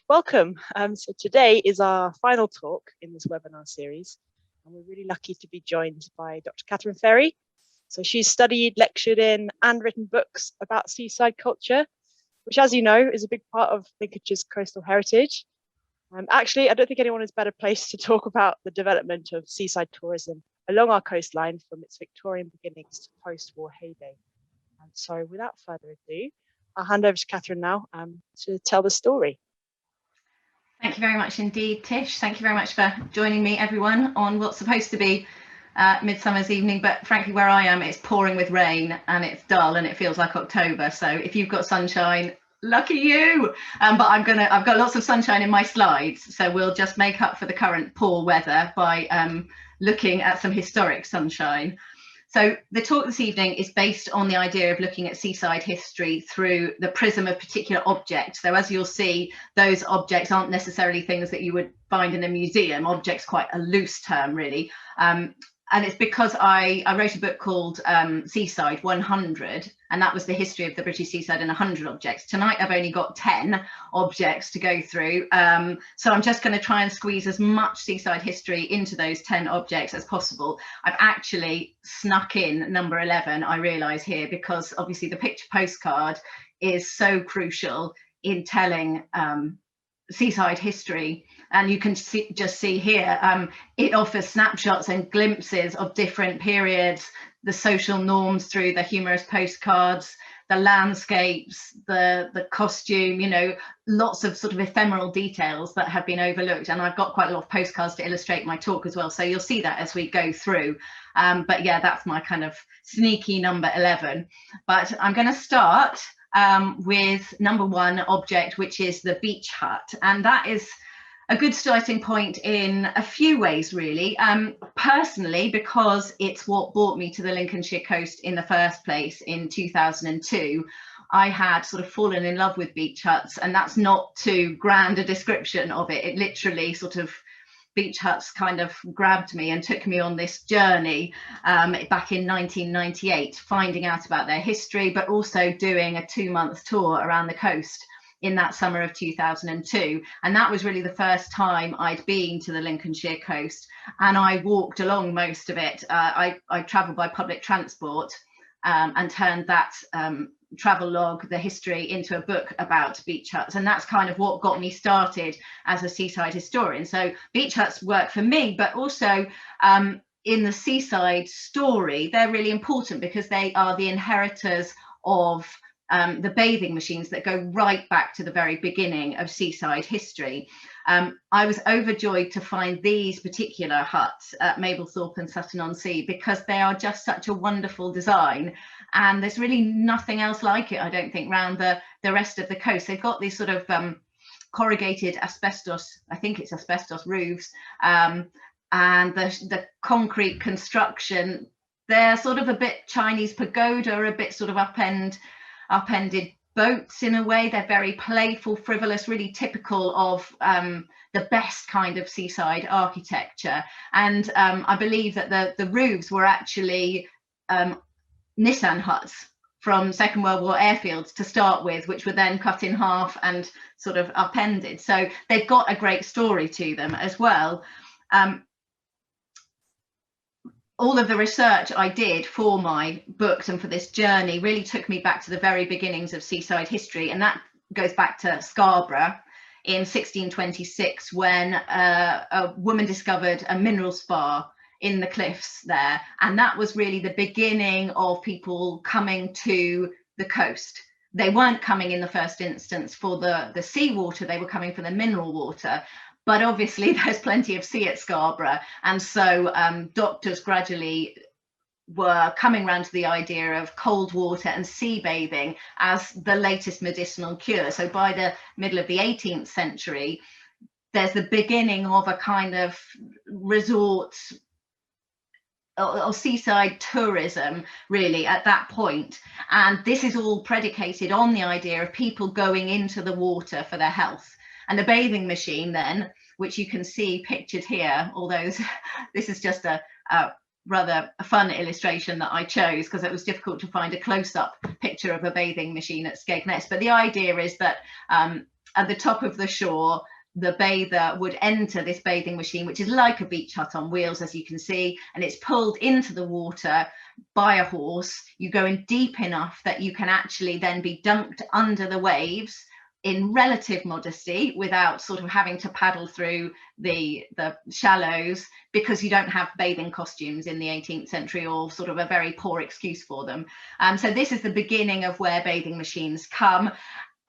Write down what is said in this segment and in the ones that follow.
Welcome. So today is our final talk in this webinar series, and we're really lucky to be joined by Dr. Kathryn Ferry. So she's studied, lectured in, and written books about seaside culture, which, as you know, is a big part of Lincolnshire's coastal heritage. Actually, I don't think anyone is better placed to talk about the development of seaside tourism along our coastline from its Victorian beginnings to post-war heyday. And so without further ado, I'll hand over to Kathryn now to tell the story. Thank you very much indeed, Tish. Thank you very much for joining me, everyone, on what's supposed to be midsummer's evening, but frankly, where I am, it's pouring with rain and it's dull and it feels like October. So if you've got sunshine, lucky you. But I've got lots of sunshine in my slides, so we'll just make up for the current poor weather by looking at some historic sunshine. So the talk this evening is based on the idea of looking at seaside history through the prism of particular objects. So as you'll see, those objects aren't necessarily things that you would find in a museum. Objects quite a loose term, really. And it's because I wrote a book called Seaside 100, and that was the history of the British seaside in 100 objects. Tonight I've only got 10 objects to go through, so I'm just going to try and squeeze as much seaside history into those 10 objects as possible. I've actually snuck in number 11, I realise here, because obviously the picture postcard is so crucial in telling seaside history. And you can just see here, it offers snapshots and glimpses of different periods, the social norms through the humorous postcards, the landscapes, the costume, you know, lots of sort of ephemeral details that have been overlooked. And I've got quite a lot of postcards to illustrate my talk as well. So you'll see that as we go through. But yeah, that's my kind of sneaky number 11. But I'm going to start with number 1 object, which is the beach hut. And that is a good starting point in a few ways, really. Personally, because it's what brought me to the Lincolnshire coast in the first place in 2002. I had sort of fallen in love with beach huts, and that's not too grand a description of it. It literally sort of, beach huts kind of grabbed me and took me on this journey back in 1998, finding out about their history, but also doing a 2-month tour around the coast in that summer of 2002. And that was really the first time I'd been to the Lincolnshire coast, and I walked along most of it. I travelled by public transport and turned that travel log, the history, into a book about beach huts. And that's kind of what got me started as a seaside historian. So beach huts work for me, but also in the seaside story, they're really important because they are the inheritors of the bathing machines that go right back to the very beginning of seaside history. I was overjoyed to find these particular huts at Mablethorpe and Sutton-on-Sea because they are just such a wonderful design, and there's really nothing else like it, I don't think, around the rest of the coast. They've got these sort of corrugated asbestos, I think it's asbestos roofs, and the concrete construction, they're sort of a bit Chinese pagoda, a bit sort of upended boats in a way. They're very playful, frivolous, really typical of the best kind of seaside architecture. And I believe that the roofs were actually Nissan huts from Second World War airfields to start with, which were then cut in half and sort of upended. So they've got a great story to them as well. All of the research I did for my books and for this journey really took me back to the very beginnings of seaside history, and that goes back to Scarborough in 1626, when a woman discovered a mineral spar in the cliffs there, and that was really the beginning of people coming to the coast. They weren't coming in the first instance for the seawater, they were coming for the mineral water. But obviously there's plenty of sea at Scarborough, and so doctors gradually were coming around to the idea of cold water and sea bathing as the latest medicinal cure. So by the middle of the 18th century, there's the beginning of a kind of resort or seaside tourism, really, at that point. And this is all predicated on the idea of people going into the water for their health. And the bathing machine then, which you can see pictured here, although this is just a rather fun illustration that I chose because it was difficult to find a close-up picture of a bathing machine at Skegness. But the idea is that at the top of the shore, the bather would enter this bathing machine, which is like a beach hut on wheels, as you can see, and it's pulled into the water by a horse. You go in deep enough that you can actually then be dunked under the waves in relative modesty without sort of having to paddle through the shallows, because you don't have bathing costumes in the 18th century, or sort of a very poor excuse for them. So this is the beginning of where bathing machines come.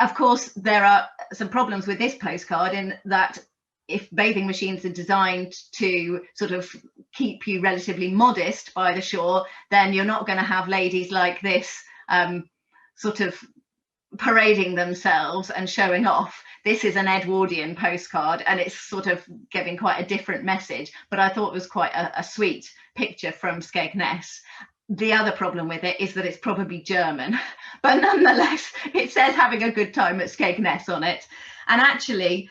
Of course, there are some problems with this postcard in that if bathing machines are designed to sort of keep you relatively modest by the shore, then you're not going to have ladies like this sort of parading themselves and showing off. This is an Edwardian postcard, and it's sort of giving quite a different message, but I thought it was quite a sweet picture from Skegness. The other problem with it is that it's probably German, but nonetheless, it says having a good time at Skegness on it. And actually,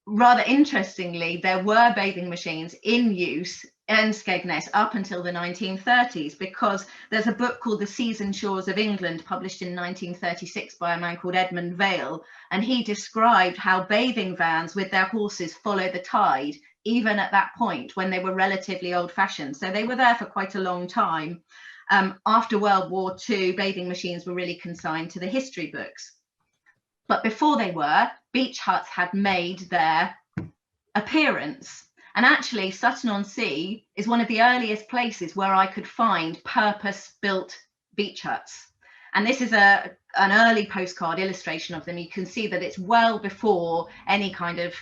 rather interestingly, there were bathing machines in use in Skegness up until the 1930s, because there's a book called The Seas and Shores of England, published in 1936 by a man called Edmund Vail, and he described how bathing vans with their horses follow the tide, even at that point when they were relatively old-fashioned. So they were there for quite a long time. After World War II, bathing machines were really consigned to the history books. But before they were, beach huts had made their appearance. And actually, Sutton-on-Sea is one of the earliest places where I could find purpose-built beach huts. And this is an early postcard illustration of them. You can see that it's well before any kind of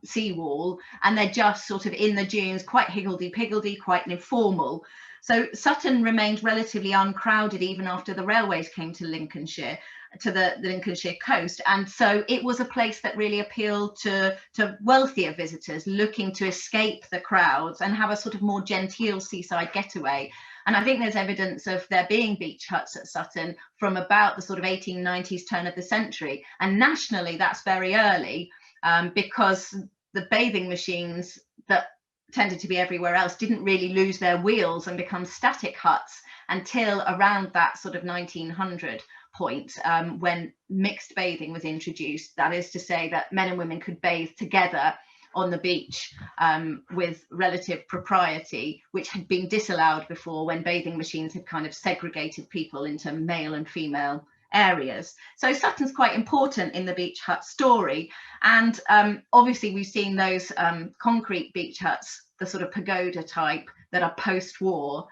seawall, and they're just sort of in the dunes, quite higgledy-piggledy, quite informal. So Sutton remained relatively uncrowded even after the railways came to Lincolnshire, to the Lincolnshire coast. And so it was a place that really appealed to wealthier visitors looking to escape the crowds and have a sort of more genteel seaside getaway. And I think there's evidence of there being beach huts at Sutton from about the sort of 1890s turn of the century. And nationally, that's very early, because the bathing machines that tended to be everywhere else didn't really lose their wheels and become static huts until around that sort of 1900 point, when mixed bathing was introduced. That is to say that men and women could bathe together on the beach with relative propriety, which had been disallowed before, when bathing machines had kind of segregated people into male and female areas. So Sutton's quite important in the beach hut story. And obviously we've seen those concrete beach huts, the sort of pagoda type that are post-war.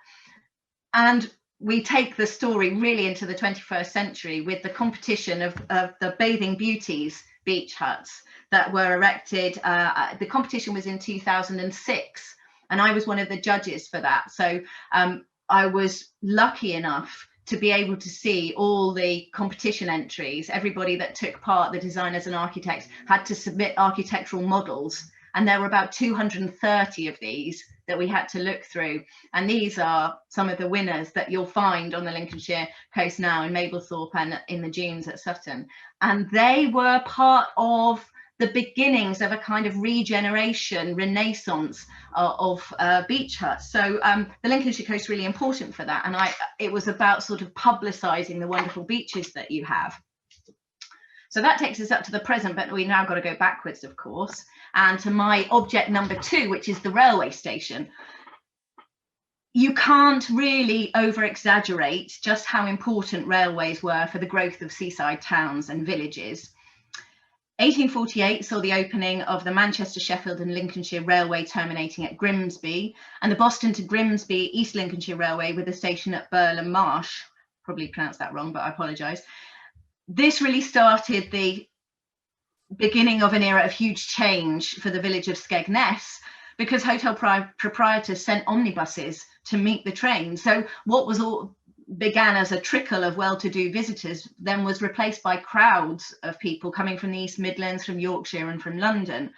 And we take the story really into the 21st century with the competition of the Bathing Beauties beach huts that were erected. The competition was in 2006, and I was one of the judges for that. So I was lucky enough to be able to see all the competition entries. Everybody that took part, the designers and architects, had to submit architectural models, and there were about 230 of these that we had to look through. And these are some of the winners that you'll find on the Lincolnshire coast now, in Mablethorpe and in the dunes at Sutton. And they were part of the beginnings of a kind of regeneration, renaissance of beach huts. So the Lincolnshire coast is really important for that. And it was about sort of publicising the wonderful beaches that you have. So that takes us up to the present, but we now got to go backwards, of course, and to my object number 2, which is the railway station. You can't really over-exaggerate just how important railways were for the growth of seaside towns and villages. 1848 saw the opening of the Manchester, Sheffield and Lincolnshire Railway terminating at Grimsby, and the Boston to Grimsby East Lincolnshire Railway with a station at Burlham Marsh. Probably pronounced that wrong, but I apologise. This really started the beginning of an era of huge change for the village of Skegness, because hotel proprietors sent omnibuses to meet the train. So what was all began as a trickle of well-to-do visitors then was replaced by crowds of people coming from the East Midlands, from Yorkshire and from London.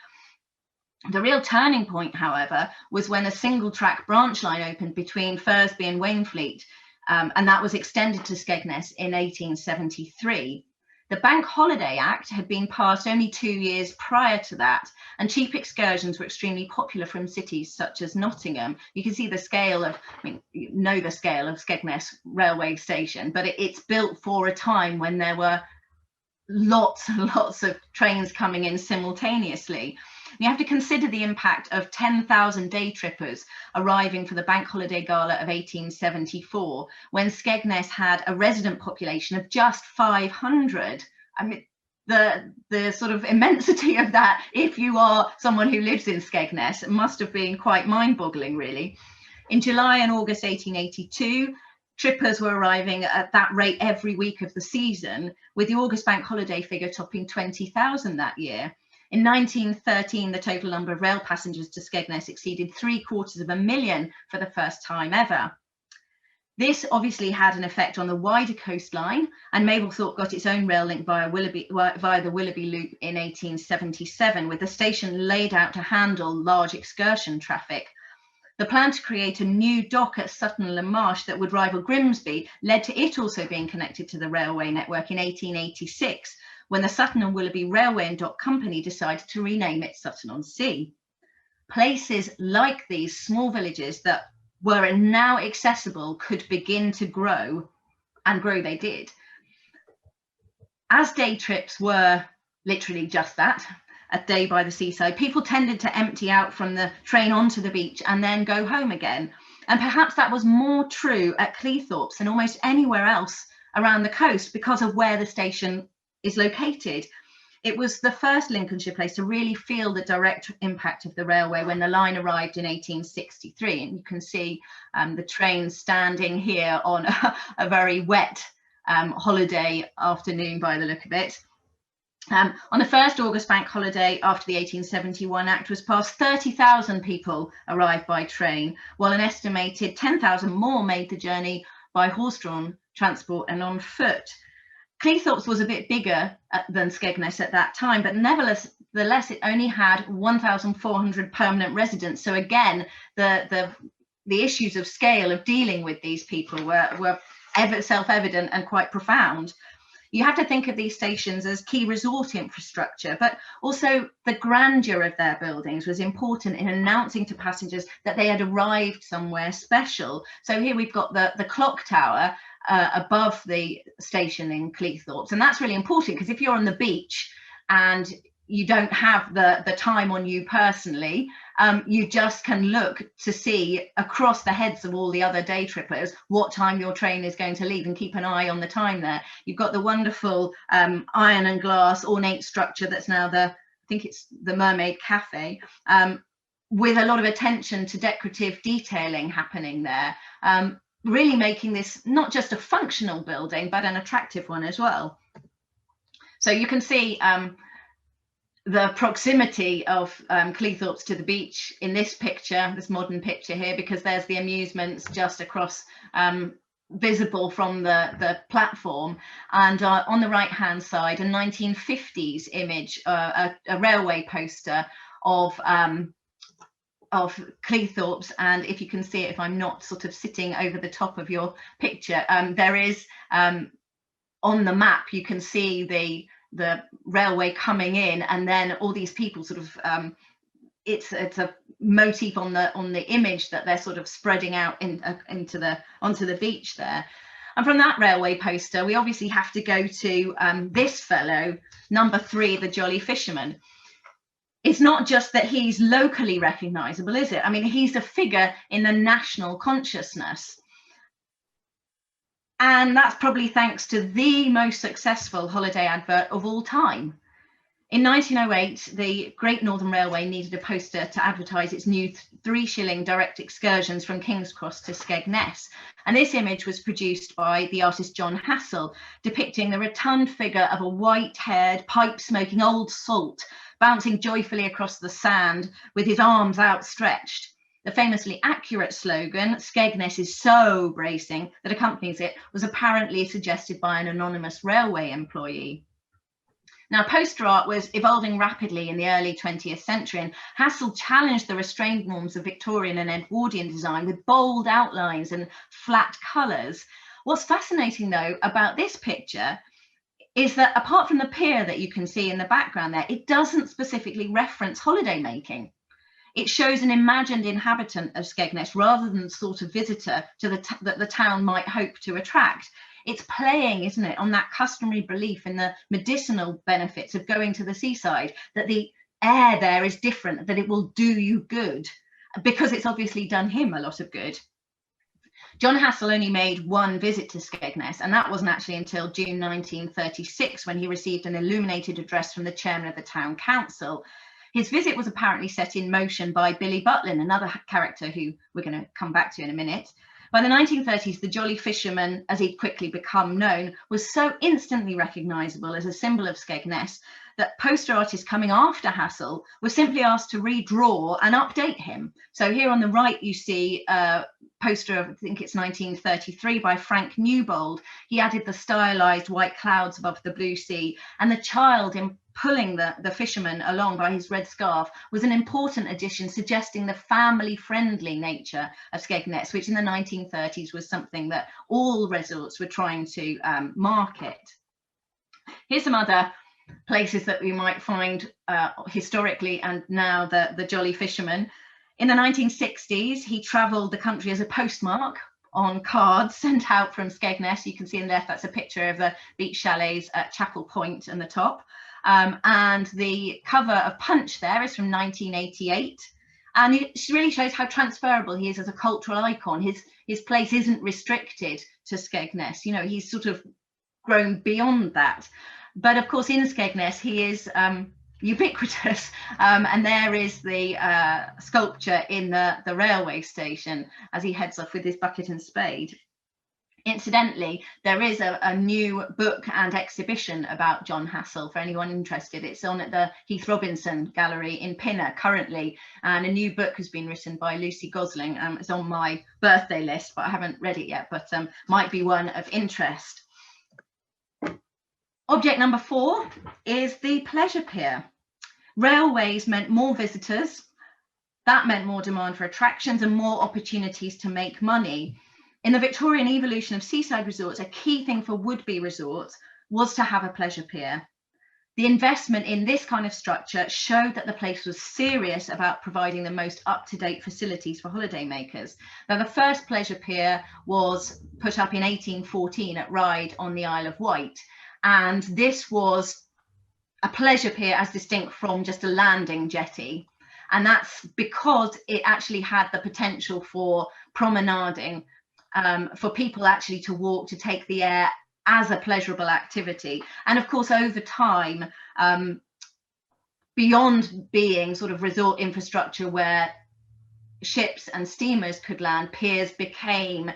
The real turning point, however, was when a single-track branch line opened between Thursby and Wainfleet, and that was extended to Skegness in 1873. The Bank Holiday Act had been passed only 2 years prior to that, and cheap excursions were extremely popular from cities such as Nottingham. You can see the scale of, I mean, you know the scale of Skegness railway station, but it's built for a time when there were lots and lots of trains coming in simultaneously. You have to consider the impact of 10,000 day trippers arriving for the Bank Holiday Gala of 1874, when Skegness had a resident population of just 500. I mean, the sort of immensity of that, if you are someone who lives in Skegness, must have been quite mind-boggling, really. In July and August 1882, trippers were arriving at that rate every week of the season, with the August bank holiday figure topping 20,000 that year. In 1913, the total number of rail passengers to Skegness exceeded 750,000 for the first time ever. This obviously had an effect on the wider coastline, and Mablethorpe got its own rail link via the Willoughby Loop in 1877, with the station laid out to handle large excursion traffic. The plan to create a new dock at Sutton Le Marsh that would rival Grimsby led to it also being connected to the railway network in 1886, when the Sutton and Willoughby Railway and Dock Company decided to rename it Sutton-on-Sea. Places like these small villages that were now accessible could begin to grow, and grow they did. As day trips were literally just that, a day by the seaside, people tended to empty out from the train onto the beach and then go home again. And perhaps that was more true at Cleethorpes than almost anywhere else around the coast because of where the station is located. It was the first Lincolnshire place to really feel the direct impact of the railway when the line arrived in 1863. And you can see the train standing here on a very wet holiday afternoon by the look of it. On the first August bank holiday after the 1871 Act was passed, 30,000 people arrived by train, while an estimated 10,000 more made the journey by horse-drawn transport and on foot. Cleethorpes was a bit bigger than Skegness at that time, but nevertheless it only had 1,400 permanent residents. So again, the issues of scale of dealing with these people were self-evident and quite profound. You have to think of these stations as key resort infrastructure, but also the grandeur of their buildings was important in announcing to passengers that they had arrived somewhere special. So here we've got the clock tower above the station in Cleethorpes, and that's really important because if you're on the beach and you don't have the time on you personally, you just can look to see across the heads of all the other day trippers what time your train is going to leave and keep an eye on the time there. You've got the wonderful iron and glass ornate structure that's now I think it's the Mermaid Cafe, with a lot of attention to decorative detailing happening there, really making this not just a functional building but an attractive one as well. So you can see the proximity of Cleethorpes to the beach in this picture, this modern picture here, because there's the amusements just across, visible from the platform. And on the right hand side, a 1950s image, a railway poster of Cleethorpes. And if you can see it, if I'm not sort of sitting over the top of your picture, there is on the map, you can see the railway coming in, and then all these people sort of it's a motif on the image that they're sort of spreading out onto the beach there. And from that railway poster, we obviously have to go to this fellow, number 3, the Jolly Fisherman. It's not just that he's locally recognizable, is it? I mean, he's a figure in the national consciousness. And that's probably thanks to the most successful holiday advert of all time. In 1908, the Great Northern Railway needed a poster to advertise its new 3-shilling direct excursions from King's Cross to Skegness. And this image was produced by the artist John Hassell, depicting the rotund figure of a white-haired, pipe-smoking old salt bouncing joyfully across the sand with his arms outstretched. The famously accurate slogan, "Skegness is so bracing," that accompanies it was apparently suggested by an anonymous railway employee. Now, poster art was evolving rapidly in the early 20th century, and Hassell challenged the restrained norms of Victorian and Edwardian design with bold outlines and flat colours. What's fascinating, though, about this picture is that apart from the pier that you can see in the background there, it doesn't specifically reference holiday making. It shows an imagined inhabitant of Skegness rather than the sort of visitor that the town might hope to attract. It's playing, isn't it, on that customary belief in the medicinal benefits of going to the seaside, that the air there is different, that it will do you good, because it's obviously done him a lot of good. John Hassell only made one visit to Skegness, and that wasn't actually until June 1936, when he received an illuminated address from the chairman of the town council. His visit was apparently set in motion by Billy Butlin, another character who we're going to come back to in a minute. By the 1930s, the Jolly Fisherman, as he'd quickly become known, was so instantly recognisable as a symbol of Skegness that poster artists coming after Hassell were simply asked to redraw and update him. So here on the right, you see a poster of, I think it's 1933, by Frank Newbold. He added the stylised white clouds above the blue sea, and the child in pulling the fisherman along by his red scarf was an important addition, suggesting the family-friendly nature of Skegness, which in the 1930s was something that all resorts were trying to market. Here's some other places that we might find historically, and now the Jolly Fisherman. In the 1960s, he travelled the country as a postmark on cards sent out from Skegness. You can see in the left, that's a picture of the beach chalets at Chapel Point in the top. And the cover of Punch there is from 1988. And it really shows how transferable he is as a cultural icon. His place isn't restricted to Skegness. You know, he's sort of grown beyond that. But of course, in Skegness, he is ubiquitous. And there is the sculpture in the railway station as he heads off with his bucket and spade. Incidentally, there is a new book and exhibition about John Hassell for anyone interested. It's on at the Heath Robinson Gallery in Pinner currently, and a new book has been written by Lucy Gosling. It's on my birthday list, but I haven't read it yet, but might be one of interest. Object number 4 is the pleasure pier. Railways meant more visitors. That meant more demand for attractions and more opportunities to make money. In the Victorian evolution of seaside resorts, a key thing for would-be resorts was to have a pleasure pier. The investment in this kind of structure showed that the place was serious about providing the most up-to-date facilities for holidaymakers. Now, the first pleasure pier was put up in 1814 at Ryde on the Isle of Wight, and this was a pleasure pier as distinct from just a landing jetty. And that's because it actually had the potential for promenading, for people actually to walk, to take the air as a pleasurable activity. And of course, over time, beyond being sort of resort infrastructure where ships and steamers could land, piers became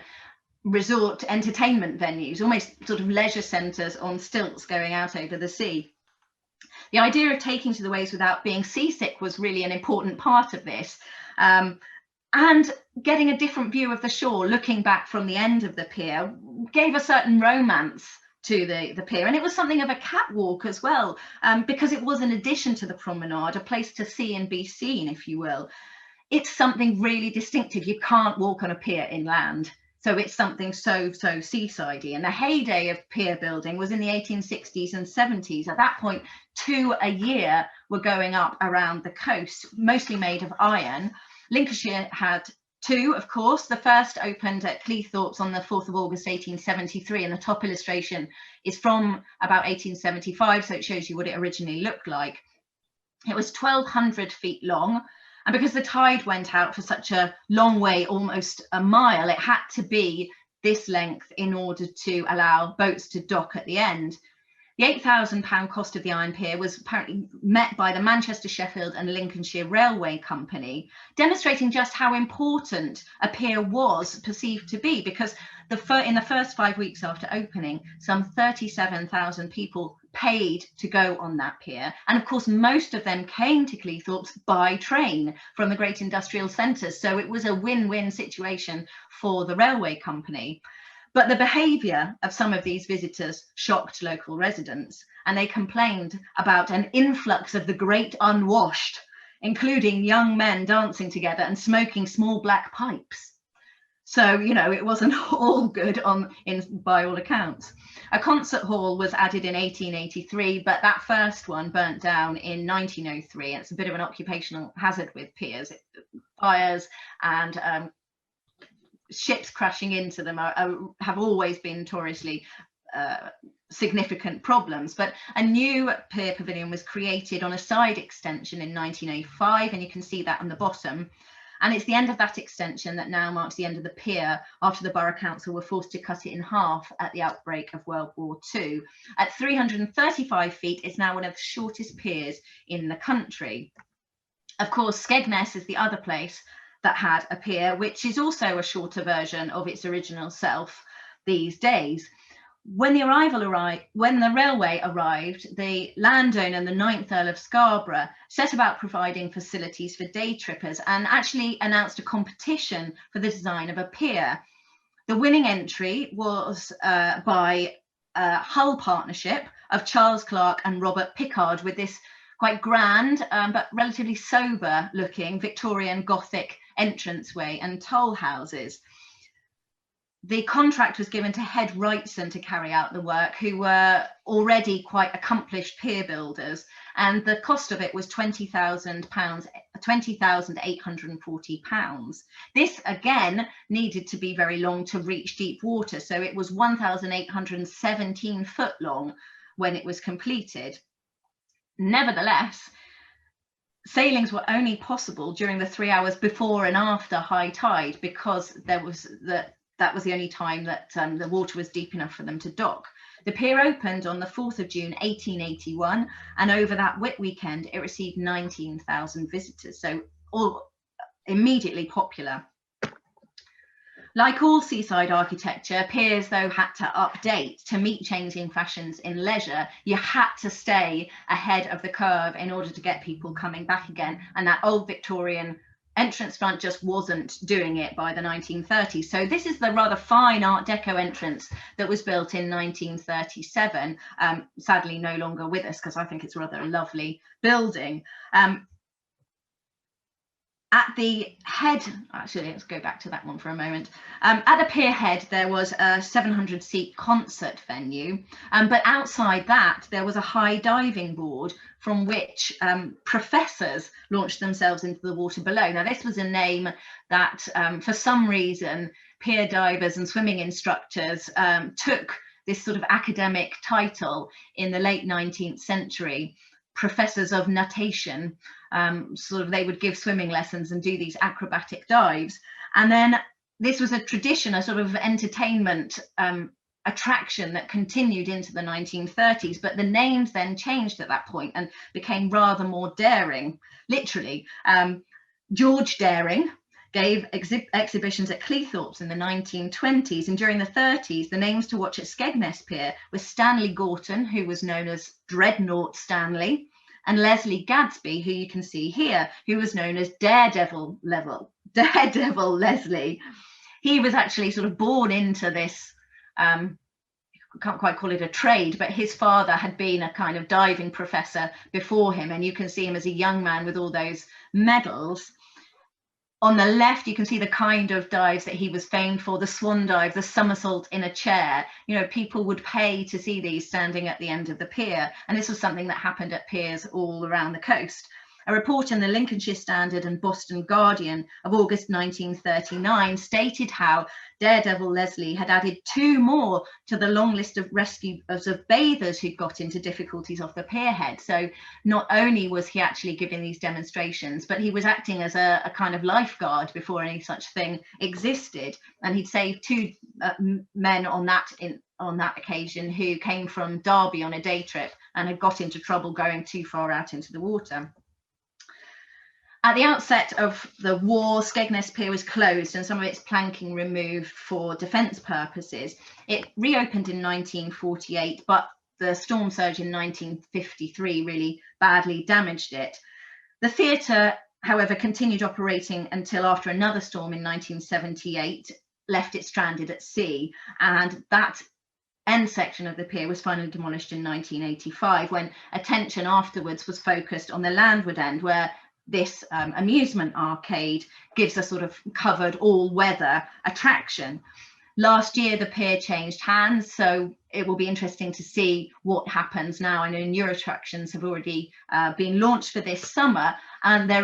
resort entertainment venues, almost sort of leisure centres on stilts going out over the sea. The idea of taking to the waves without being seasick was really an important part of this. And getting a different view of the shore, looking back from the end of the pier, gave a certain romance to the pier. And it was something of a catwalk as well, because it was, in addition to the promenade, a place to see and be seen, if you will. It's something really distinctive. You can't walk on a pier inland. So it's something so seasidey. And the heyday of pier building was in the 1860s and 70s. At that point, 2 a year were going up around the coast, mostly made of iron. Lincolnshire had 2, of course. The first opened at Cleethorpes on the 4th of August 1873, and the top illustration is from about 1875, so it shows you what it originally looked like. It was 1,200 feet long, and because the tide went out for such a long way, almost a mile, it had to be this length in order to allow boats to dock at the end. The £8,000 cost of the iron pier was apparently met by the Manchester, Sheffield and Lincolnshire Railway Company, demonstrating just how important a pier was perceived to be, because in the first 5 weeks after opening, some 37,000 people paid to go on that pier. And of course, most of them came to Cleethorpes by train from the great industrial centres. So it was a win-win situation for the railway company. But the behaviour of some of these visitors shocked local residents, and they complained about an influx of the great unwashed, including young men dancing together and smoking small black pipes. So, you know, it wasn't all good by all accounts. A concert hall was added in 1883, but that first one burnt down in 1903. It's a bit of an occupational hazard with piers, fires and ships crashing into them have always been notoriously significant problems. But a new pier pavilion was created on a side extension in 1905, and you can see that on the bottom. And it's the end of that extension that now marks the end of the pier, after the Borough Council were forced to cut it in half at the outbreak of World War II. At 335 feet, it's now one of the shortest piers in the country. Of course, Skegness is the other place that had a pier, which is also a shorter version of its original self these days. When the railway arrived, the landowner, the 9th Earl of Scarborough, set about providing facilities for day trippers and actually announced a competition for the design of a pier. The winning entry was by a Hull partnership of Charles Clark and Robert Pickard, with this quite grand but relatively sober looking Victorian Gothic entranceway and toll houses. The contract was given to Head Wrightson to carry out the work, who were already quite accomplished pier builders, and the cost of it was £20,840. This again needed to be very long to reach deep water, so it was 1,817 foot long when it was completed. Nevertheless, sailings were only possible during the 3 hours before and after high tide, because that was the only time that the water was deep enough for them to dock. The pier opened on the 4th of June 1881, and over that Whit weekend it received 19,000 visitors, so all immediately popular. Like all seaside architecture, piers though had to update to meet changing fashions in leisure. You had to stay ahead of the curve in order to get people coming back again, and that old Victorian entrance front just wasn't doing it by the 1930s. So this is the rather fine Art Deco entrance that was built in 1937, sadly no longer with us, because I think it's rather a lovely building. At the head, actually, let's go back to that one for a moment. At the pier head, there was a 700-seat concert venue, but outside that, there was a high diving board from which professors launched themselves into the water below. Now, this was a name that, for some reason, pier divers and swimming instructors took this sort of academic title in the late 19th century. Professors of natation, they would give swimming lessons and do these acrobatic dives. And then this was a tradition, a sort of entertainment attraction that continued into the 1930s, but the names then changed at that point and became rather more daring, literally. George Daring gave exhibitions at Cleethorpes in the 1920s, and during the 30s, the names to watch at Skegness Pier was Stanley Gorton, who was known as Dreadnought Stanley, and Leslie Gadsby, who you can see here, who was known as Daredevil Leslie. He was actually sort of born into this, can't quite call it a trade, but his father had been a kind of diving professor before him, and you can see him as a young man with all those medals. On the left, you can see the kind of dives that he was famed for, the swan dive, the somersault in a chair. You know, people would pay to see these standing at the end of the pier. And this was something that happened at piers all around the coast. A report in the Lincolnshire Standard and Boston Guardian of August 1939 stated how Daredevil Leslie had added 2 more to the long list of rescues of bathers who'd got into difficulties off the pier head. So not only was he actually giving these demonstrations, but he was acting as a kind of lifeguard before any such thing existed. And he'd saved 2 men on that occasion who came from Derby on a day trip and had got into trouble going too far out into the water. At the outset of the war, Skegness Pier was closed and some of its planking removed for defence purposes. It reopened in 1948, but the storm surge in 1953 really badly damaged it. The theatre, however, continued operating until after another storm in 1978 left it stranded at sea, and that end section of the pier was finally demolished in 1985, when attention afterwards was focused on the landward end, where this amusement arcade gives a sort of covered all-weather attraction. Last year, the pier changed hands, so it will be interesting to see what happens now. I know new attractions have already been launched for this summer, and there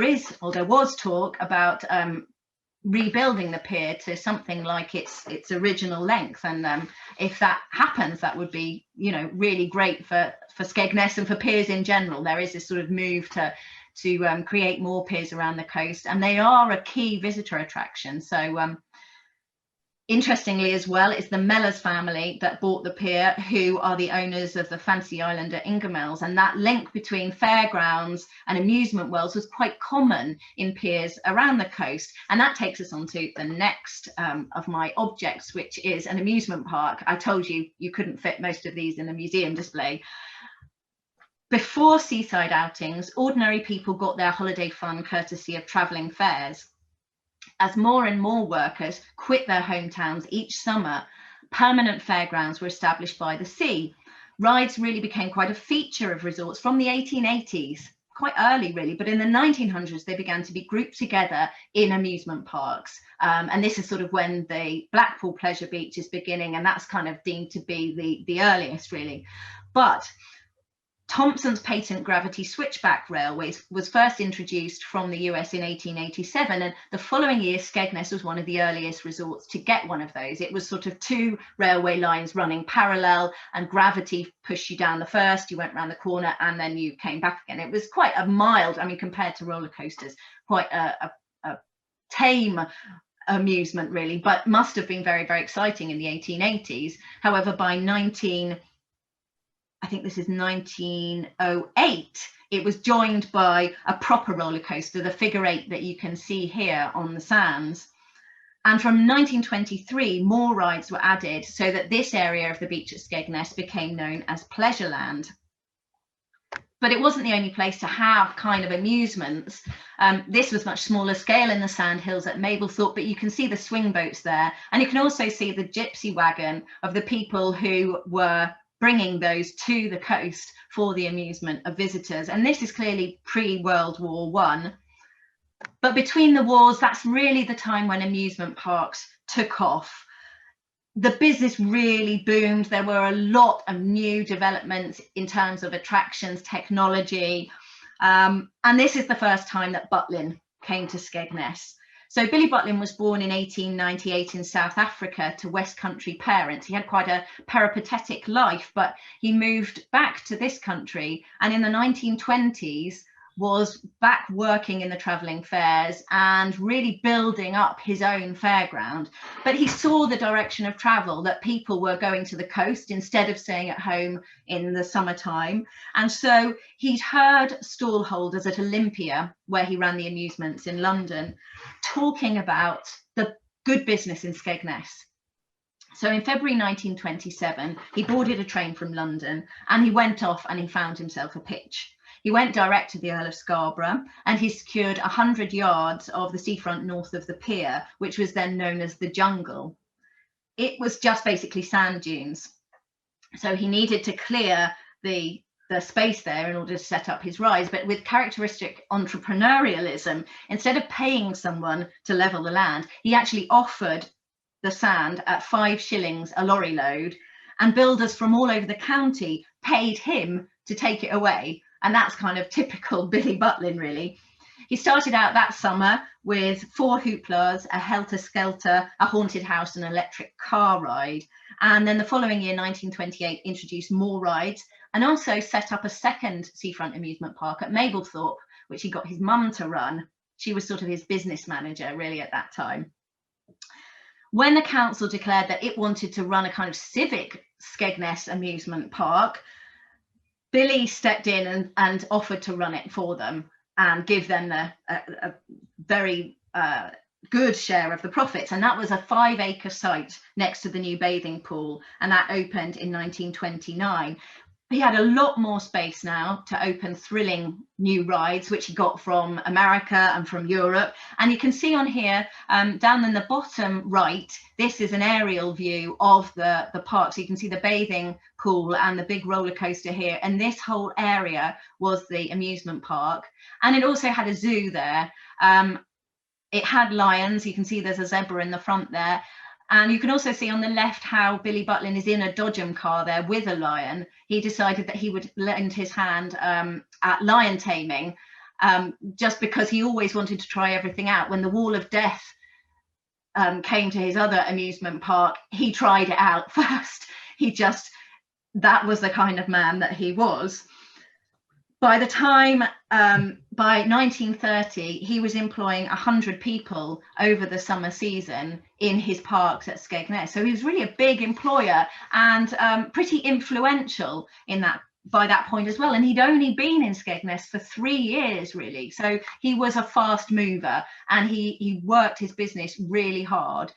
was talk about rebuilding the pier to something like its original length. And if that happens, that would be, you know, really great for Skegness and for piers in general. There is this sort of move to create more piers around the coast, and they are a key visitor attraction. So interestingly as well, it's the Mellors family that bought the pier, who are the owners of the Fancy Island at Ingermells, and that link between fairgrounds and amusement worlds was quite common in piers around the coast. And that takes us on to the next of my objects, which is an amusement park. I told you you couldn't fit most of these in a museum display. Before seaside outings, ordinary people got their holiday fun courtesy of travelling fairs. As more and more workers quit their hometowns each summer, permanent fairgrounds were established by the sea. Rides really became quite a feature of resorts from the 1880s, quite early really, but in the 1900s they began to be grouped together in amusement parks. And this is sort of when the Blackpool Pleasure Beach is beginning, and that's kind of deemed to be the earliest really. But Thomson's patent gravity switchback railways was first introduced from the US in 1887, and the following year Skegness was one of the earliest resorts to get one of those. It was sort of two railway lines running parallel, and gravity pushed you down the first, you went round the corner, and then you came back again. It was quite a mild, I mean, compared to roller coasters, quite a tame amusement really, but must have been very, very exciting in the 1880s. However, by 1908, it was joined by a proper roller coaster, the figure 8 that you can see here on the sands. And from 1923, more rides were added so that this area of the beach at Skegness became known as Pleasureland. But it wasn't the only place to have kind of amusements. This was much smaller scale in the sandhills at Mablethorpe, but you can see the swing boats there. And you can also see the gypsy wagon of the people who were bringing those to the coast for the amusement of visitors. And this is clearly pre-World War I. But between the wars, that's really the time when amusement parks took off. The business really boomed. There were a lot of new developments in terms of attractions, technology. And this is the first time that Butlin came to Skegness. So Billy Butlin was born in 1898 in South Africa to West Country parents. He had quite a peripatetic life, but he moved back to this country, and in the 1920s was back working in the travelling fairs and really building up his own fairground. But he saw the direction of travel, that people were going to the coast instead of staying at home in the summertime. And so he'd heard stallholders at Olympia, where he ran the amusements in London, talking about the good business in Skegness. So in February 1927, he boarded a train from London and he went off and he found himself a pitch. He went direct to the Earl of Scarborough and he secured 100 yards of the seafront north of the pier, which was then known as the Jungle. It was just basically sand dunes. So he needed to clear the space there in order to set up his rides, but with characteristic entrepreneurialism, instead of paying someone to level the land, he actually offered the sand at 5 shillings a lorry load, and builders from all over the county paid him to take it away. And that's kind of typical Billy Butlin, really. He started out that summer with 4 hooplas, a helter-skelter, a haunted house, and an electric car ride. And then the following year, 1928, introduced more rides and also set up a second seafront amusement park at Mablethorpe, which he got his mum to run. She was sort of his business manager, really, at that time. When the council declared that it wanted to run a kind of civic Skegness amusement park, Billy stepped in and offered to run it for them and give them a very good share of the profits. And that was a 5-acre site next to the new bathing pool, and that opened in 1929. He had a lot more space now to open thrilling new rides, which he got from America and from Europe. And you can see on here, down in the bottom right, this is an aerial view of the park. So you can see the bathing pool and the big roller coaster here. And this whole area was the amusement park. And it also had a zoo there. It had lions. You can see there's a zebra in the front there. And you can also see on the left how Billy Butlin is in a Dodgem car there with a lion. He decided that he would lend his hand at lion taming, just because he always wanted to try everything out. When the Wall of Death came to his other amusement park, he tried it out first. That was the kind of man that he was. By the time, by 1930, he was employing 100 people over the summer season in his parks at Skegness. So he was really a big employer and pretty influential in that by that point as well. And he'd only been in Skegness for 3 years, really. So he was a fast mover and he worked his business really hard.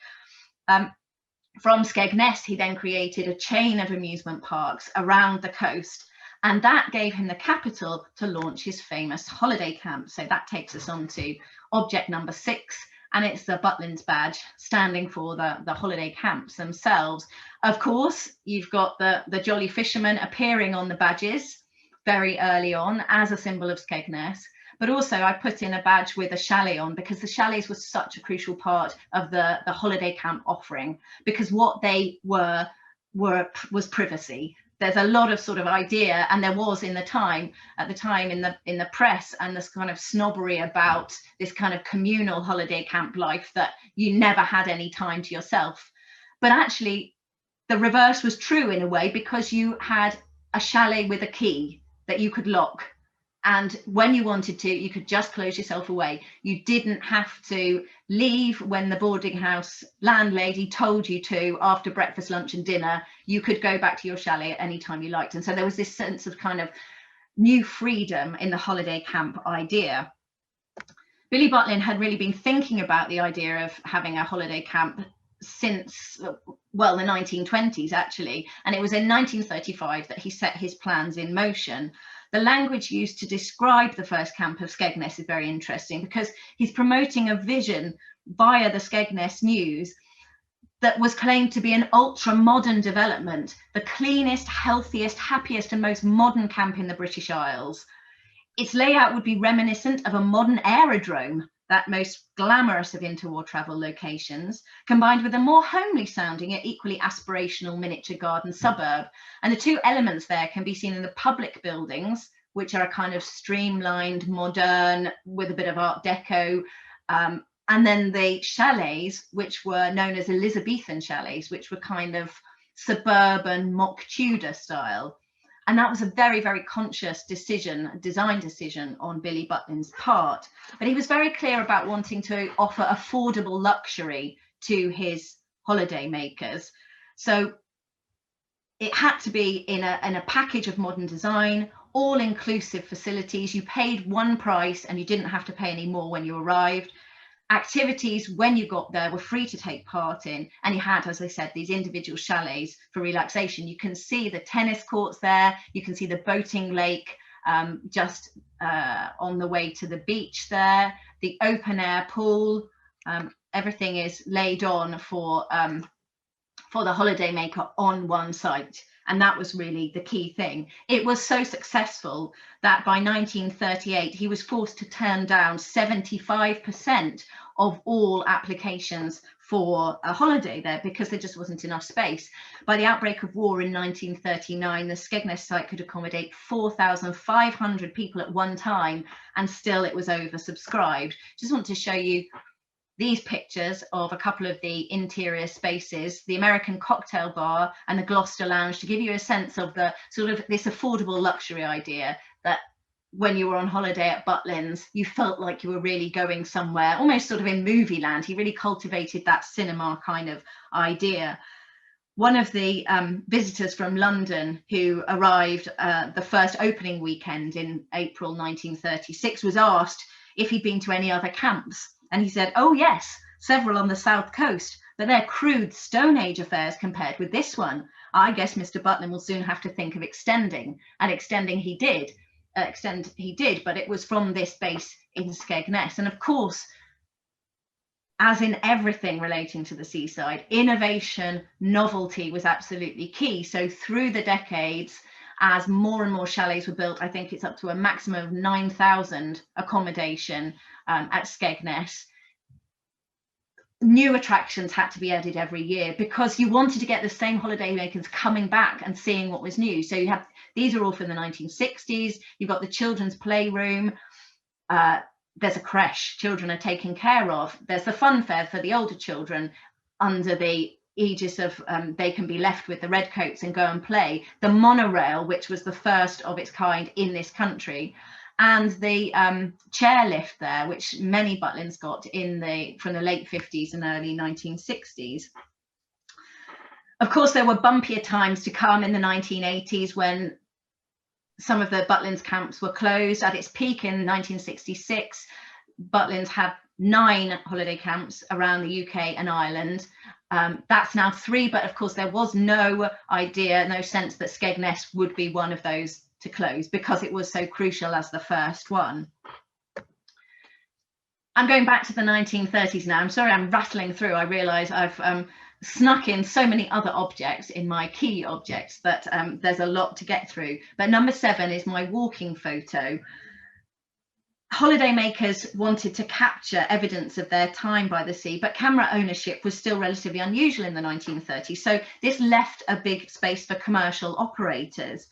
From Skegness, he then created a chain of amusement parks around the coast. And that gave him the capital to launch his famous holiday camp. So that takes us on to object number 6, and it's the Butlins badge, standing for the holiday camps themselves. Of course, you've got the Jolly Fisherman appearing on the badges very early on as a symbol of Skegness. But also I put in a badge with a chalet on, because the chalets were such a crucial part of the holiday camp offering, because what they was privacy. There's a lot of sort of idea, and there was at the time in the press, and this kind of snobbery about this kind of communal holiday camp life, that you never had any time to yourself. But actually the reverse was true in a way, because you had a chalet with a key that you could lock, and when you wanted to, you could just close yourself away. You didn't have to leave when the boarding house landlady told you to after breakfast, lunch and dinner. You could go back to your chalet at any time you liked. And so there was this sense of kind of new freedom in the holiday camp idea. Billy Butlin had really been thinking about the idea of having a holiday camp since, well, the 1920s actually. And it was in 1935 that he set his plans in motion. The language used to describe the first camp of Skegness is very interesting, because he's promoting a vision via the Skegness News that was claimed to be an ultra-modern development, the cleanest, healthiest, happiest and most modern camp in the British Isles. Its layout would be reminiscent of a modern aerodrome, that most glamorous of interwar travel locations, combined with a more homely sounding yet equally aspirational miniature garden suburb. And the two elements there can be seen in the public buildings, which are a kind of streamlined, modern, with a bit of Art Deco, and then the chalets, which were known as Elizabethan chalets, which were kind of suburban mock Tudor style. And that was a very, very conscious decision, design decision on Billy Butlin's part. But he was very clear about wanting to offer affordable luxury to his holiday makers. So it had to be in a package of modern design, all-inclusive facilities. You paid one price and you didn't have to pay any more when you arrived. Activities when you got there were free to take part in, and you had, as I said, these individual chalets for relaxation. You can see the tennis courts there, you can see the boating lake just on the way to the beach there, the open air pool. Everything is laid on for the holiday maker on one site. And that was really the key thing. It was so successful that by 1938, he was forced to turn down 75% of all applications for a holiday there, because there just wasn't enough space. By the outbreak of war in 1939, the Skegness site could accommodate 4,500 people at one time, and still it was oversubscribed. Just want to show you these pictures of a couple of the interior spaces, the American cocktail bar and the Gloucester lounge, to give you a sense of the sort of this affordable luxury idea that when you were on holiday at Butlins, you felt like you were really going somewhere, almost sort of in movie land. He really cultivated that cinema kind of idea. One of the visitors from London who arrived the first opening weekend in April 1936 was asked if he'd been to any other camps. And he said, oh yes, several on the south coast, but they're crude Stone Age affairs compared with this one. I guess Mr. Butlin will soon have to think of extending, and extending he did, but it was from this base in Skegness. And of course, as in everything relating to the seaside, innovation, novelty was absolutely key. So through the decades, as more and more chalets were built, I think it's up to a maximum of 9,000 accommodation at Skegness. New attractions had to be added every year, because you wanted to get the same holiday makers coming back and seeing what was new. So you have, these are all from the 1960s. You've got the children's playroom, there's a creche, children are taken care of. There's the fun fair for the older children under the aegis of they can be left with the redcoats and go and play. The monorail, which was the first of its kind in this country, and the chairlift there, which many Butlins got from the late 50s and early 1960s. Of course, there were bumpier times to come in the 1980s when some of the Butlins camps were closed. At its peak in 1966, Butlins had 9 holiday camps around the UK and Ireland. That's now 3, but of course there was no idea, no sense that Skegness would be one of those to close because it was so crucial as the first one. I'm going back to the 1930s now. I'm sorry, I'm rattling through. I realise I've snuck in so many other objects in my key objects that there's a lot to get through. But number 7 is my walking photo. Holidaymakers wanted to capture evidence of their time by the sea, but camera ownership was still relatively unusual in the 1930s. So this left a big space for commercial operators.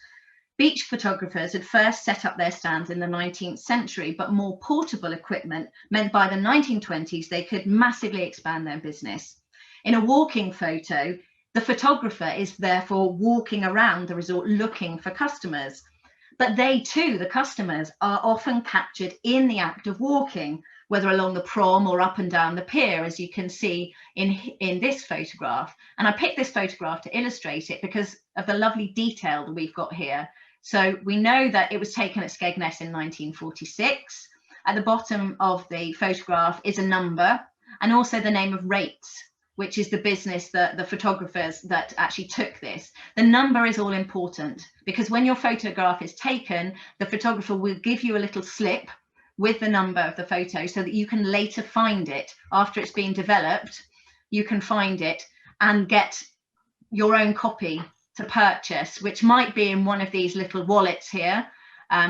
Beach photographers had first set up their stands in the 19th century, but more portable equipment meant by the 1920s they could massively expand their business. In a walking photo, the photographer is therefore walking around the resort looking for customers. But they too, the customers, are often captured in the act of walking, whether along the prom or up and down the pier, as you can see in this photograph. And I picked this photograph to illustrate it because of the lovely detail that we've got here. So we know that it was taken at Skegness in 1946. At the bottom of the photograph is a number and also the name of Rates, which is the business that the photographers that actually took this. The number is all important because when your photograph is taken, the photographer will give you a little slip with the number of the photo so that you can later find it after it's been developed. You can find it and get your own copy to purchase, which might be in one of these little wallets here.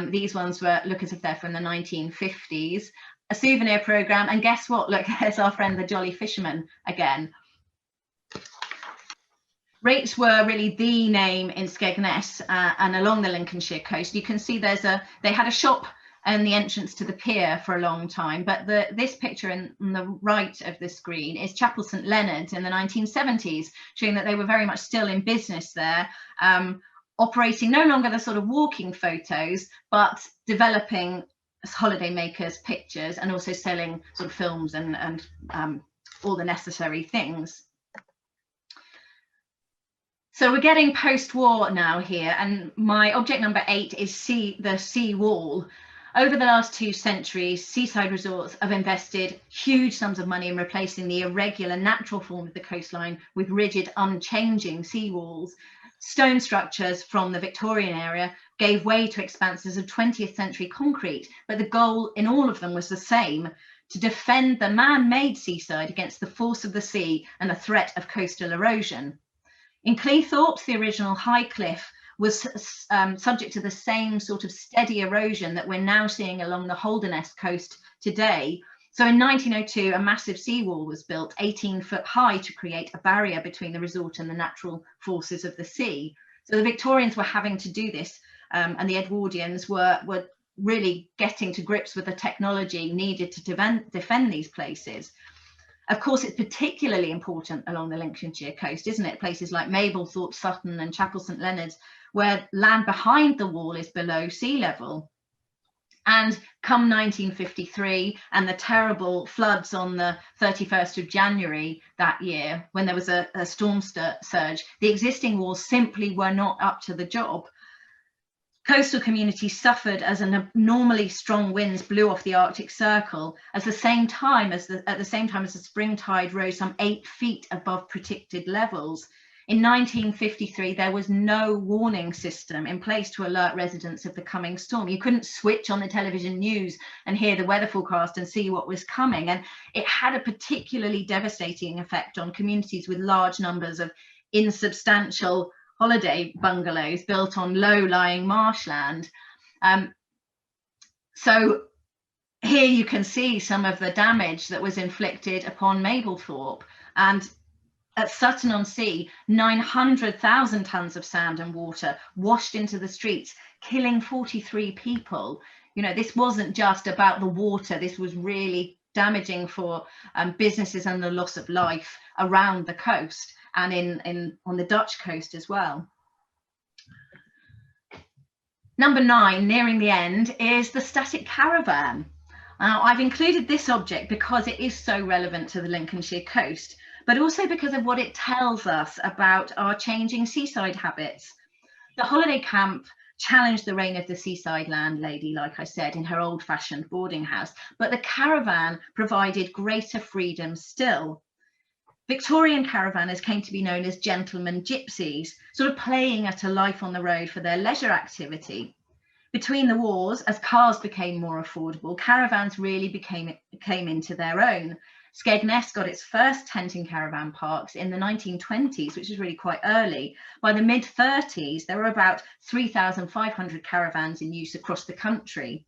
These ones look as if they're from the 1950s. A Souvenir Program, and guess what? Look, there's our friend the Jolly Fisherman again. Rates were really the name in Skegness and along the Lincolnshire coast. You can see they had a shop and the entrance to the pier for a long time, but this picture on the right of the screen is Chapel St Leonard's in the 1970s, showing that they were very much still in business there, operating no longer the sort of walking photos, but developing holidaymakers' pictures and also selling sort of films and all the necessary things. So we're getting post-war now here, and my object number 8 is the sea wall. Over the last 2 centuries, seaside resorts have invested huge sums of money in replacing the irregular natural form of the coastline with rigid, unchanging sea walls. Stone structures from the Victorian area gave way to expanses of 20th century concrete, but the goal in all of them was the same: to defend the man-made seaside against the force of the sea and the threat of coastal erosion. In Cleethorpes, the original high cliff was subject to the same sort of steady erosion that we're now seeing along the Holderness coast today. So in 1902, a massive seawall was built 18 foot high to create a barrier between the resort and the natural forces of the sea. So the Victorians were having to do this, and the Edwardians were really getting to grips with the technology needed to defend these places. Of course, it's particularly important along the Lincolnshire coast, isn't it? Places like Mablethorpe, Sutton and Chapel St Leonard's, where land behind the wall is below sea level. And come 1953 and the terrible floods on the 31st of January that year, when there was a storm surge, the existing walls simply were not up to the job. Coastal communities suffered as abnormally strong winds blew off the Arctic Circle at the same time as the spring tide rose some 8 feet above predicted levels. In 1953, there was no warning system in place to alert residents of the coming storm. You couldn't switch on the television news and hear the weather forecast and see what was coming. And it had a particularly devastating effect on communities with large numbers of insubstantial holiday bungalows built on low-lying marshland. So here you can see some of the damage that was inflicted upon Mablethorpe. And at Sutton-on-Sea, 900,000 tonnes of sand and water washed into the streets, killing 43 people. You know, this wasn't just about the water. This was really damaging for businesses and the loss of life around the coast and on the Dutch coast as well. Number 9, nearing the end, is the static caravan. Now, I've included this object because it is so relevant to the Lincolnshire coast, but also because of what it tells us about our changing seaside habits. The holiday camp challenged the reign of the seaside landlady, like I said, in her old-fashioned boarding house, but the caravan provided greater freedom still. Victorian caravanners came to be known as gentlemen gypsies, sort of playing at a life on the road for their leisure activity. Between the wars, as cars became more affordable, caravans really came into their own. Skegness got its first tenting caravan parks in the 1920s, which is really quite early. By the mid-30s, there were about 3,500 caravans in use across the country.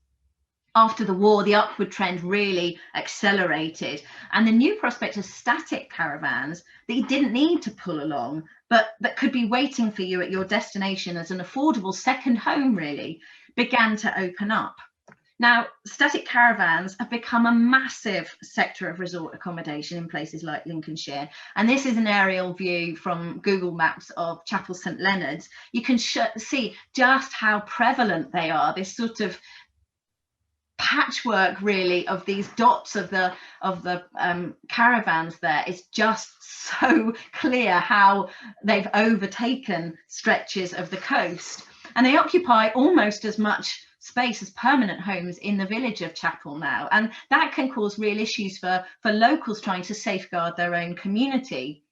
After the war, the upward trend really accelerated, and the new prospect of static caravans that you didn't need to pull along, but that could be waiting for you at your destination as an affordable second home, really, began to open up. Now, static caravans have become a massive sector of resort accommodation in places like Lincolnshire. And this is an aerial view from Google Maps of Chapel St Leonard's. You can see just how prevalent they are, this sort of patchwork really of these dots of the caravans there. It's just so clear how they've overtaken stretches of the coast. And they occupy almost as much space as permanent homes in the village of Chapel now, and that can cause real issues for locals trying to safeguard their own community.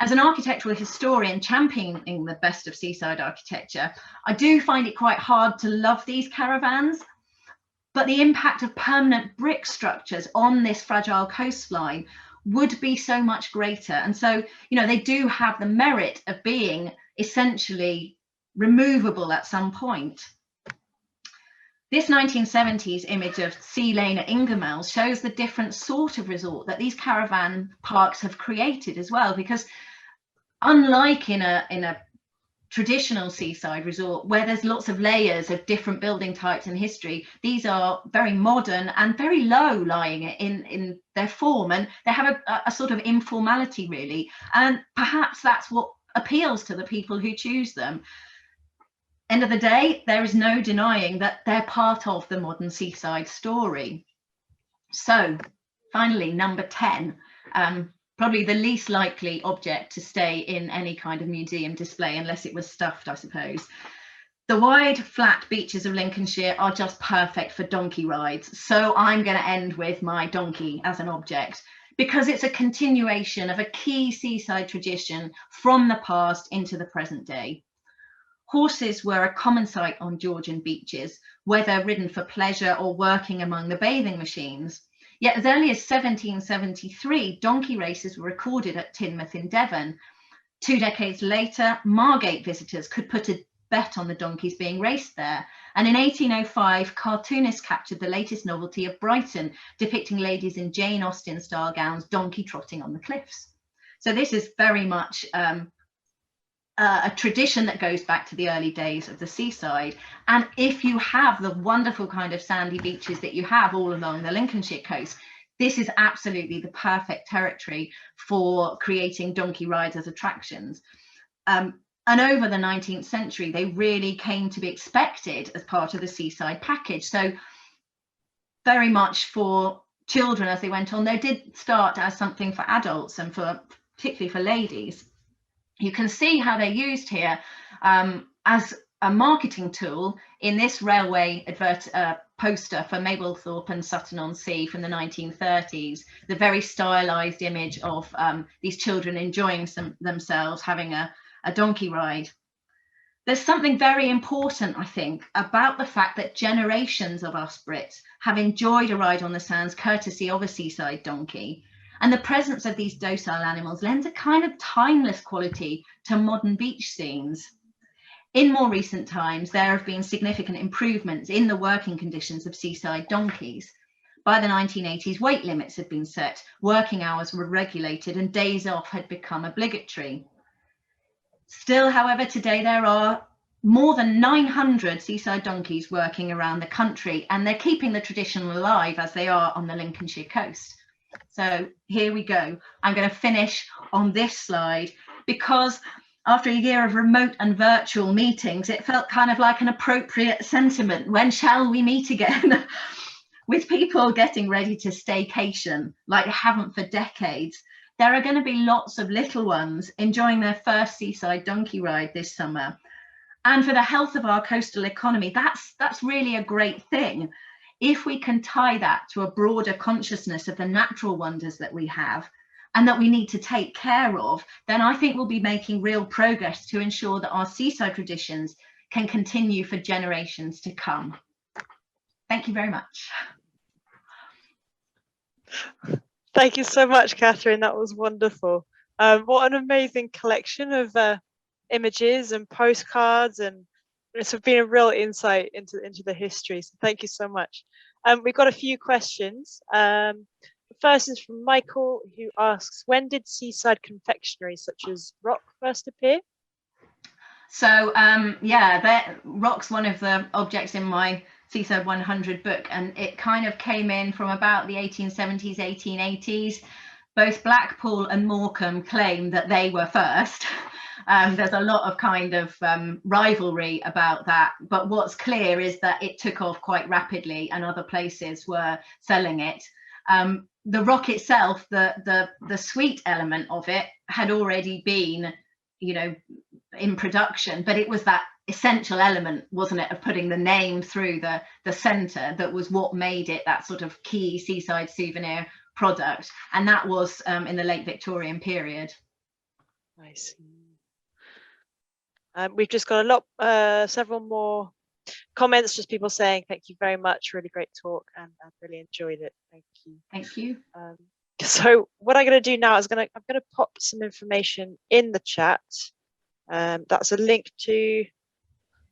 As an architectural historian championing the best of seaside architecture, I do find it quite hard to love these caravans, but the impact of permanent brick structures on this fragile coastline would be so much greater. And so, you know, they do have the merit of being essentially removable at some point. This 1970s image of Sea Lane at Ingermell shows the different sort of resort that these caravan parks have created as well, because unlike in a traditional seaside resort where there's lots of layers of different building types and history, these are very modern and very low lying in their form, and they have a sort of informality really, and perhaps that's what appeals to the people who choose them. End of the day, there is no denying that they're part of the modern seaside story. So finally, number 10, probably the least likely object to stay in any kind of museum display, unless it was stuffed, I suppose. The wide, flat beaches of Lincolnshire are just perfect for donkey rides. So I'm going to end with my donkey as an object, because it's a continuation of a key seaside tradition from the past into the present day. Horses were a common sight on Georgian beaches, whether ridden for pleasure or working among the bathing machines. Yet as early as 1773, donkey races were recorded at Teignmouth in Devon. 2 decades later, Margate visitors could put a bet on the donkeys being raced there. And in 1805, cartoonists captured the latest novelty of Brighton, depicting ladies in Jane Austen-style gowns donkey trotting on the cliffs. So this is very much a tradition that goes back to the early days of the seaside. And if you have the wonderful kind of sandy beaches that you have all along the Lincolnshire coast, this is absolutely the perfect territory for creating donkey rides as attractions. And over the 19th century, they really came to be expected as part of the seaside package. So very much for children as they went on, they did start as something for adults and particularly for ladies. You can see how they're used here as a marketing tool in this railway poster for Mablethorpe and Sutton-on-Sea from the 1930s, the very stylized image of these children enjoying themselves, having a donkey ride. There's something very important, I think, about the fact that generations of us Brits have enjoyed a ride on the sands courtesy of a seaside donkey. And the presence of these docile animals lends a kind of timeless quality to modern beach scenes. In more recent times, there have been significant improvements in the working conditions of seaside donkeys. By the 1980s, weight limits had been set, working hours were regulated, and days off had become obligatory. Still, however, today there are more than 900 seaside donkeys working around the country, and they're keeping the tradition alive as they are on the Lincolnshire coast. So here we go. I'm going to finish on this slide because after a year of remote and virtual meetings, it felt kind of like an appropriate sentiment. When shall we meet again? With people getting ready to staycation like they haven't for decades, there are going to be lots of little ones enjoying their first seaside donkey ride this summer. And for the health of our coastal economy, that's really a great thing. If we can tie that to a broader consciousness of the natural wonders that we have and that we need to take care of, then I think we'll be making real progress to ensure that our seaside traditions can continue for generations to come. Thank you very much. Thank you so much, Kathryn. That was wonderful. What an amazing collection of images and postcards, and it's been a real insight into the history. So thank you so much. We've got a few questions. The first is from Michael, who asks, when did seaside confectionery such as rock first appear? So rock's one of the objects in my Seaside 100 book, and it kind of came in from about the 1870s, 1880s. Both Blackpool and Morecambe claim that they were first. There's a lot of kind of rivalry about that, but what's clear is that it took off quite rapidly and other places were selling it. The rock itself, the sweet element of it had already been, you know, in production, but it was that essential element, wasn't it, of putting the name through the centre that was what made it that sort of key seaside souvenir product, and that was in the late Victorian period. I see. We've just got a lot, several more comments, just people saying thank you very much, really great talk, and I really enjoyed it. Thank you. Thank you. So what I'm going to do now is I'm going to pop some information in the chat. That's a link to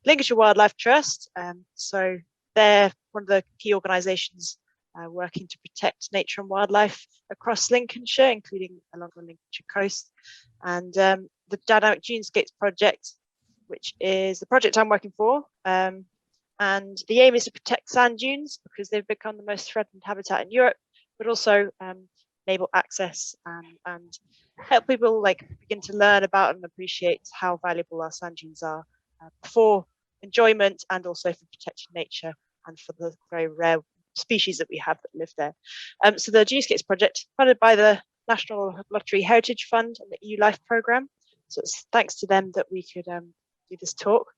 Lincolnshire Wildlife Trust. So they're one of the key organisations working to protect nature and wildlife across Lincolnshire, including along the Lincolnshire coast. And the Dynamic Dunescapes project, which is the project I'm working for. And the aim is to protect sand dunes because they've become the most threatened habitat in Europe, but also enable access and help people like begin to learn about and appreciate how valuable our sand dunes are for enjoyment and also for protecting nature and for the very rare species that we have that live there. So the Dunescapes project, funded by the National Lottery Heritage Fund and the EU Life Program. So it's thanks to them that we could do this talk.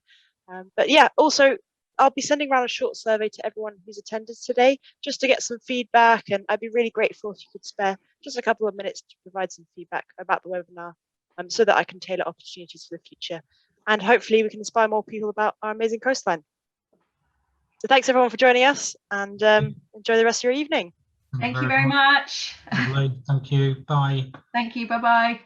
But yeah, also I'll be sending around a short survey to everyone who's attended today, just to get some feedback, and I'd be really grateful if you could spare just a couple of minutes to provide some feedback about the webinar, so that I can tailor opportunities for the future. And hopefully we can inspire more people about our amazing coastline. So thanks everyone for joining us, and enjoy the rest of your evening. Thank you very much. Thank you. Bye. Thank you. Bye-bye.